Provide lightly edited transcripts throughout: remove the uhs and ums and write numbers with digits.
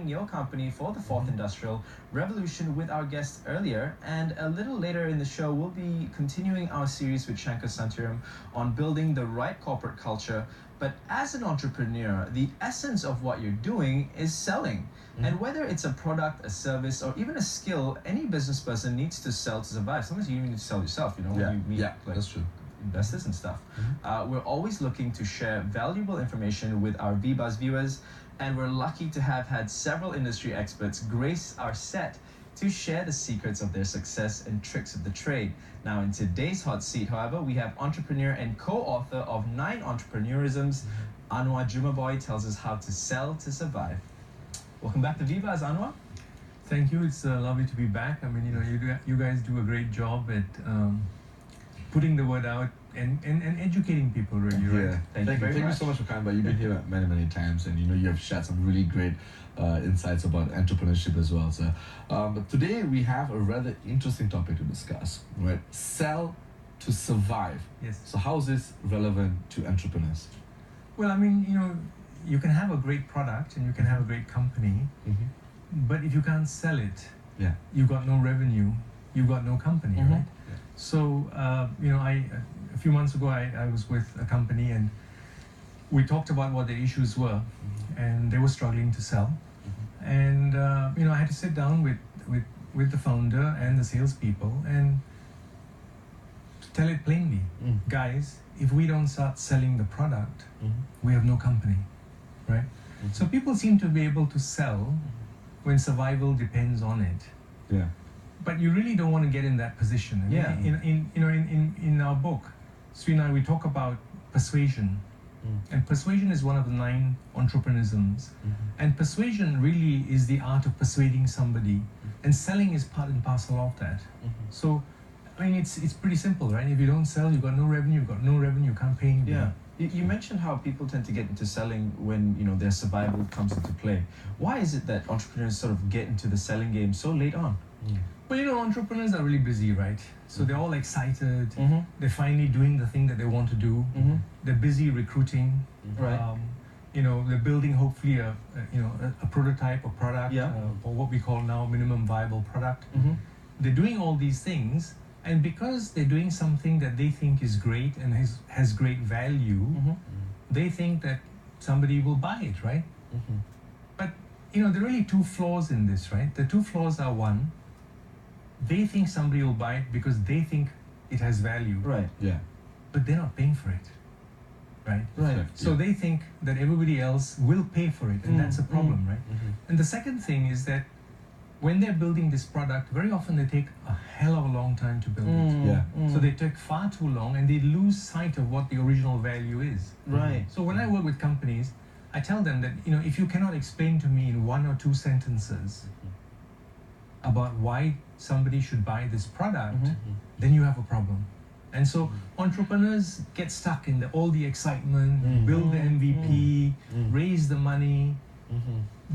preparing your company for the fourth industrial revolution with our guest earlier. And a little later in the show, we'll be continuing our series with Shankar Santiram on building the right corporate culture. But as an entrepreneur, the essence of what you're doing is selling. And whether it's a product, a service, or even a skill, any business person needs to sell to survive. Sometimes you even need to sell yourself, when you meet that's true. investors and stuff. We're always looking to share valuable information with our VBuzz viewers, and we're lucky to have had several industry experts grace our set to share the secrets of their success and tricks of the trade. Now, in today's hot seat, however, we have entrepreneur and co-author of 9 Entrepreneurisms, Anwar Jumaboy tells us how to sell to survive. Welcome back to VBuzz, Anwar. Thank you. It's lovely to be back. I mean, you guys do a great job at putting the word out and educating people, really, right? Thank you so much for coming by. You've been here many times, and you have shared some really great insights about entrepreneurship as well. So, but today we have a rather interesting topic to discuss, right? Sell to survive. Yes. So how is this relevant to entrepreneurs? Well, I mean, you can have a great product and you can have a great company, but if you can't sell it, you got no revenue, you got no company, right? Yeah. So, a few months ago, I was with a company and we talked about what the issues were, and they were struggling to sell. And, I had to sit down with the founder and the salespeople and tell it plainly, guys, if we don't start selling the product, we have no company, right? So people seem to be able to sell when survival depends on it. Yeah. But you really don't want to get in that position. In our book, Sri and I, we talk about persuasion. And persuasion is one of the 9 entrepreneurisms. And persuasion really is the art of persuading somebody. And selling is part and parcel of that. So, I mean, it's pretty simple, right? If you don't sell, you've got no revenue. You've got no revenue, you can't pay anybody. Yeah. You mentioned how people tend to get into selling when, their survival comes into play. Why is it that entrepreneurs sort of get into the selling game so late on? Well, entrepreneurs are really busy, right? So they're all excited. They're finally doing the thing that they want to do. They're busy recruiting. Right. They're building hopefully a prototype or product, or what we call now minimum viable product. They're doing all these things, and because they're doing something that they think is great and has great value, they think that somebody will buy it, right? But there are really 2 flaws in this, right? The 2 flaws are, one, they think somebody will buy it because they think it has value. Right. Yeah. But they're not paying for it. Right? Right. So they think that everybody else will pay for it, and that's a problem, right? And the second thing is that when they're building this product, very often they take a hell of a long time to build it. So they take far too long and they lose sight of what the original value is. Right. So when I work with companies, I tell them that, if you cannot explain to me in 1 or 2 sentences about why somebody should buy this product, then you have a problem. And so entrepreneurs get stuck in all the excitement, build the MVP, raise the money,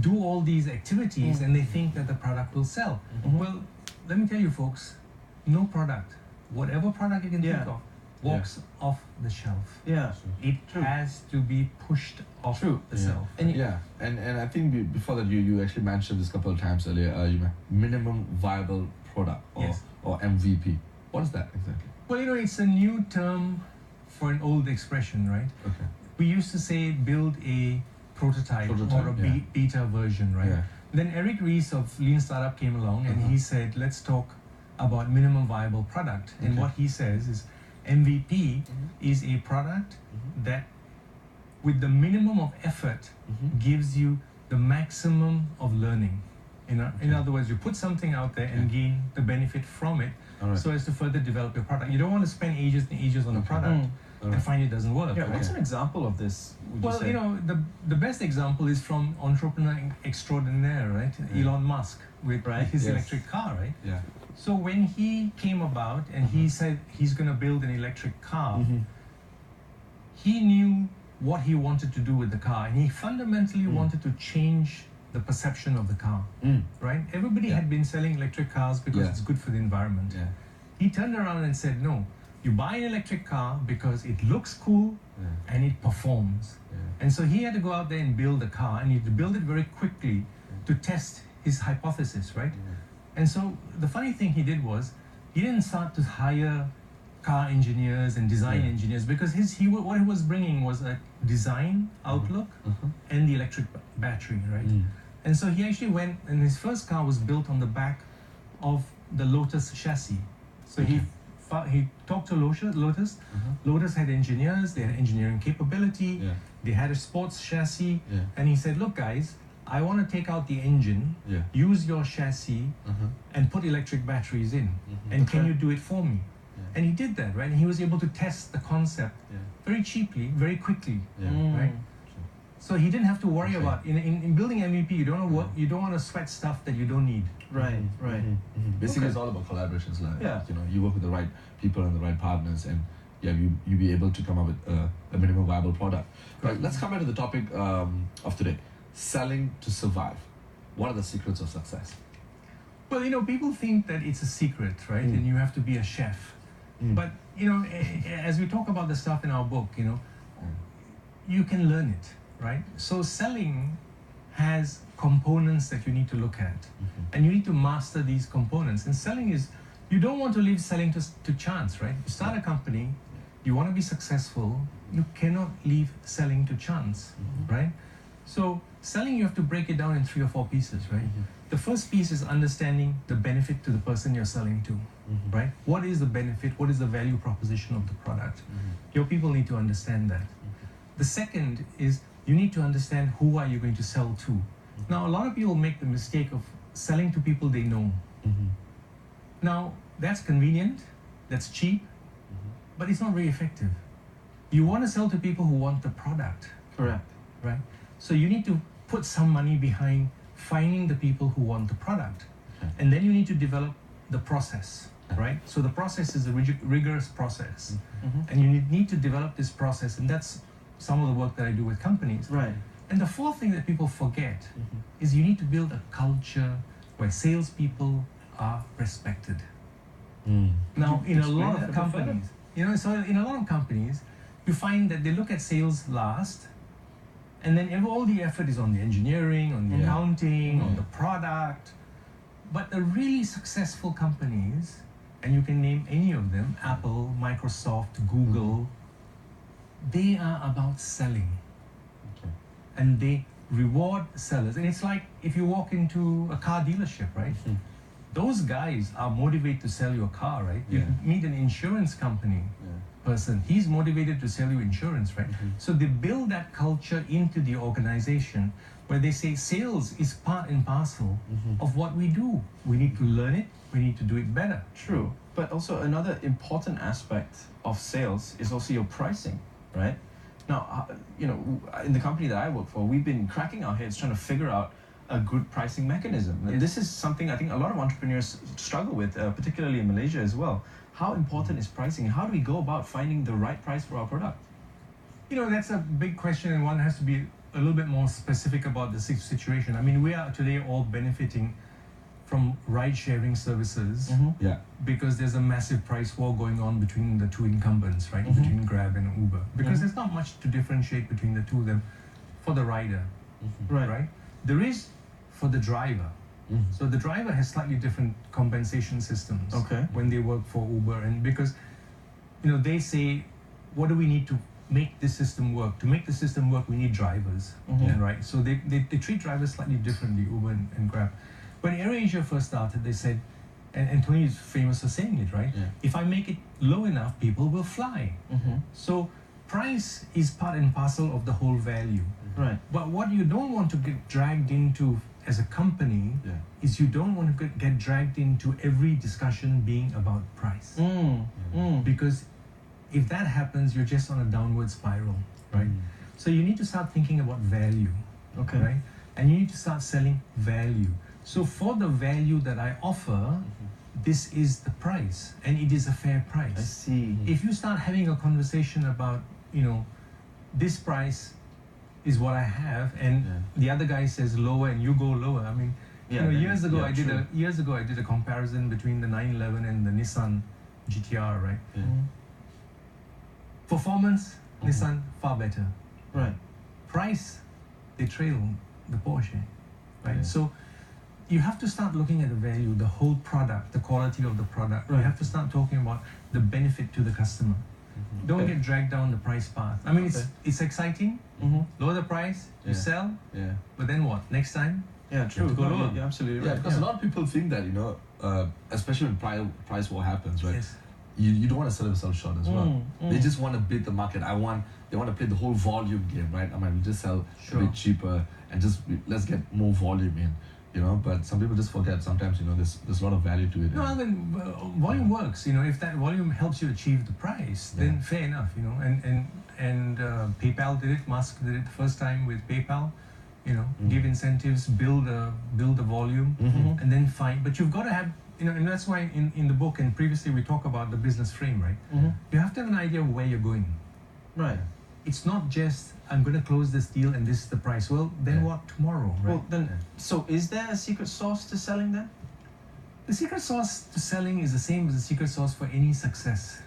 do all these activities, and they think that the product will sell. Well, let me tell you folks, no product, whatever product you can think of, walks off the shelf. Yeah. It has to be pushed off the shelf. And and I think before that you actually mentioned this a couple of times earlier, minimum viable product or MVP. What is that exactly? Well, it's a new term for an old expression, right? Okay. We used to say build a prototype or a beta version, right? Yeah. Then Eric Ries of Lean Startup came along and he said, let's talk about minimum viable product. And what he says is MVP is a product that with the minimum of effort gives you the maximum of learning. In other words, you put something out there and gain the benefit from it so as to further develop your product. You don't want to spend ages and ages on a product and find it doesn't work. Yeah, right? what's an example of this, would you say? The best example is from entrepreneur extraordinaire, right? Elon Musk with his electric car, right? Yeah. So when he came about and he said he's going to build an electric car, he knew what he wanted to do with the car, and he fundamentally wanted to change the perception of the car, right? Everybody had been selling electric cars because it's good for the environment. Yeah. He turned around and said, no, you buy an electric car because it looks cool and it performs. And so he had to go out there and build a car, and he had to build it very quickly to test his hypothesis, right? And so the funny thing he did was he didn't start to hire car engineers and design engineers, because what he was bringing was a design outlook and the electric battery, right? And so he actually went, and his first car was built on the back of the Lotus chassis. So he talked to Lotus. Lotus had engineers, they had engineering capability, they had a sports chassis, and he said, look guys, I want to take out the engine, use your chassis, and put electric batteries in. And can you do it for me? And he did that, right? And he was able to test the concept very cheaply, very quickly, right? So he didn't have to worry about in building MVP. You don't know you don't want to sweat stuff that you don't need. Right. Basically, it's all about collaborations, like you know, you work with the right people and the right partners, and you be able to come up with a minimum viable product. Right. Let's come back to the topic of today: selling to survive. What are the secrets of success? Well, you know, people think that it's a secret, right? And you have to be a chef. But you know, as we talk about the stuff in our book, you know, you can learn it, right? So selling has components that you need to look at, and you need to master these components. And selling is, you don't want to leave selling to chance, right? You start a company, you want to be successful, you cannot leave selling to chance, right? So selling, you have to break it down in 3 or 4 pieces, right? The first piece is understanding the benefit to the person you're selling to, right? What is the benefit? What is the value proposition of the product? Your people need to understand that. The second is you need to understand who are you going to sell to. Now, a lot of people make the mistake of selling to people they know. Now, that's convenient, that's cheap, but it's not very effective. You want to sell to people who want the product. Correct. Right? So you need to put some money behind finding the people who want the product. And then you need to develop the process, right? So the process is a rigorous process. And you need to develop this process, and that's some of the work that I do with companies. Right. And the fourth thing that people forget is you need to build a culture where salespeople are respected. Now, in a lot of companies, you know, so in a lot of companies, you find that they look at sales last, and then all the effort is on the engineering, on the accounting, on the product. But the really successful companies, and you can name any of them, Apple, Microsoft, Google, they are about selling. And they reward sellers. And it's like if you walk into a car dealership, right? Those guys are motivated to sell your car, right? You meet an insurance company person, he's motivated to sell you insurance, right? So they build that culture into the organization where they say sales is part and parcel of what we do. We need to learn it, we need to do it better. True. But also another important aspect of sales is also your pricing, right? Now, you know, in the company that I work for, we've been cracking our heads trying to figure out a good pricing mechanism. And this is something I think a lot of entrepreneurs struggle with, particularly in Malaysia as well. How important is pricing? How do we go about finding the right price for our product? You know, that's a big question, and one has to be a little bit more specific about the situation. I mean, we are today all benefiting from ride-sharing services because there's a massive price war going on between the two incumbents, right? Between Grab and Uber. Because there's not much to differentiate between the two of them for the rider, right? There is for the driver. So the driver has slightly different compensation systems when they work for Uber, and because, you know, they say, what do we need to make this system work? To make the system work, we need drivers, right? So they treat drivers slightly differently, Uber and Grab. When AirAsia first started, they said, and Tony is famous for saying it, right? If I make it low enough, people will fly. So price is part and parcel of the whole value. Right. But what you don't want to get dragged into as a company is you don't want to get dragged into every discussion being about price. Because if that happens, you're just on a downward spiral, right? So you need to start thinking about value, right? And you need to start selling value. So for the value that I offer, this is the price, and it is a fair price. I see. If you start having a conversation about, you know, this price is what I have, and the other guy says lower, and you go lower. I mean, you know, years ago I did a comparison between the 911 and the Nissan GTR, right? Performance, Nissan far better. Right. Price, they trail the Porsche. right? Yeah. So you have to start looking at the value, the whole product, the quality of the product. You Right. have to start talking about the benefit to the customer. Don't Okay. get dragged down the price path. I mean, Okay. it's exciting. Mm-hmm. Lower the price, you Yeah. sell, Yeah. but then what? Next time, Yeah, true. to go No, lower. you're absolutely Yeah, right. because a lot of people think that, especially when price war happens, right? yes, You don't want to sell yourself short as well. They mm. just want to beat the market. They want to play the whole volume game, right? I mean, we just sell Sure. a bit cheaper and let's get more volume in, But some people just forget sometimes, there's a lot of value to it. no, I and- mean, volume works. If that volume helps you achieve the price, then Yeah. fair enough. And PayPal did it. Musk did it the first time with PayPal. Give incentives, build the volume, Mhm. and then find. But you've got to have, and that's why in the book and previously we talk about the business frame, right? Mhm. You have to have an idea of where you're going. Right. It's not just I'm going to close this deal and this is the price. Well, then Yeah. what tomorrow, right? Well, then, so is there a secret sauce to selling then? The secret sauce to selling is the same as the secret sauce for any success.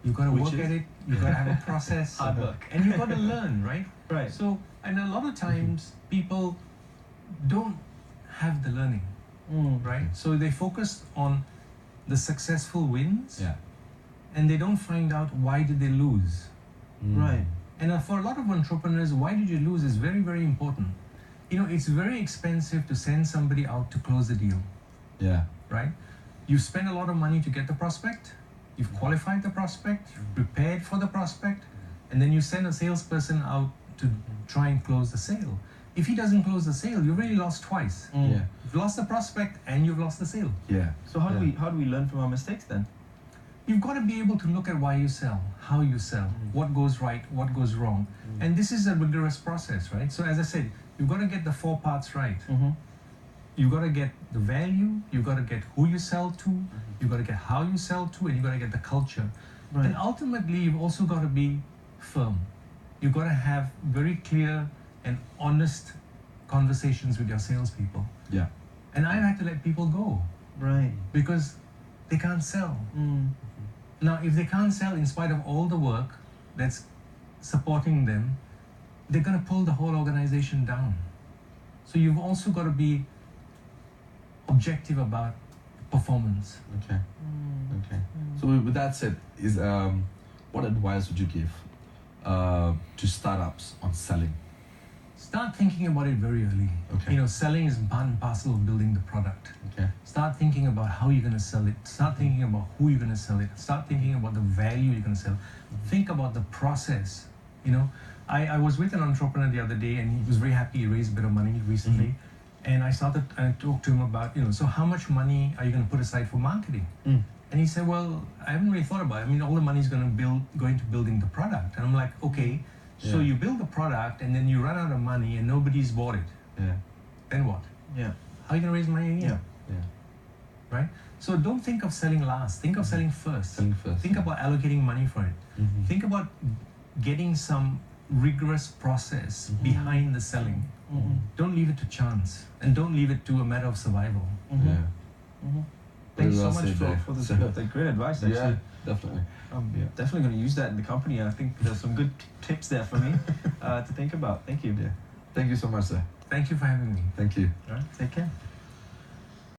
You've got to Which work is? at it. You've got to have a process. Hard work. And you've got to learn, right? Right. So, and a lot of times people don't have the learning, right? So they focus on the successful wins, Yeah. and they don't find out why did they lose. Right. And for a lot of entrepreneurs, why did you lose is very, very important. It's very expensive to send somebody out to close the deal, Yeah. right? You spend a lot of money to get the prospect, you've qualified the prospect, you've prepared for the prospect, and then you send a salesperson out to try and close the sale. If he doesn't close the sale, you've really lost twice. Yeah. You've lost the prospect and you've lost the sale. Yeah. So how do Yeah. we learn from our mistakes then? You've got to be able to look at why you sell, how you sell, what goes right, what goes wrong. And this is a rigorous process, right? So as I said, you've got to get the 4 parts right. Mm-hmm. You've got to get the value, you've got to get who you sell to, you've got to get how you sell to, and you've got to get the culture. Right. And ultimately, you've also got to be firm. You've got to have very clear and honest conversations with your salespeople. Yeah. And I've had to let people go Right. because they can't sell. Now, if they can't sell in spite of all the work that's supporting them, they're going to pull the whole organization down. So you've also got to be objective about performance. Okay. Okay. So with that said, what advice would you give to startups on selling? Start thinking about it very early. Okay. Selling is part and parcel of building the product. Okay. Start thinking about how you're going to sell it. Start thinking about who you're going to sell it. Start thinking about the value you're going to sell. Think about the process. I was with an entrepreneur the other day and he was very happy. He raised a bit of money recently. And I talked to him about, so how much money are you going to put aside for marketing? And he said, well, I haven't really thought about it. I mean, all the money is going to building the product. And I'm like, okay, so Yeah. you build the product and then you run out of money and nobody's bought it. Yeah. Then what? Yeah. How are you going to raise money again? Yeah. Yeah. Right? So don't think of selling last. Think of selling first. Selling first. Think about allocating money for it. Mhm. Think about getting some rigorous process behind the selling. Don't leave it to chance, and don't leave it to a matter of survival. Yeah. Thank you Very so well much said there. for this So- great advice. Actually, Yeah, definitely. I'm Yeah. definitely going to use that in the company, and I think there's some good tips there for me to think about. Thank you. Yeah. Thank you so much, sir. Thank you for having me. Thank you. All right. Take care.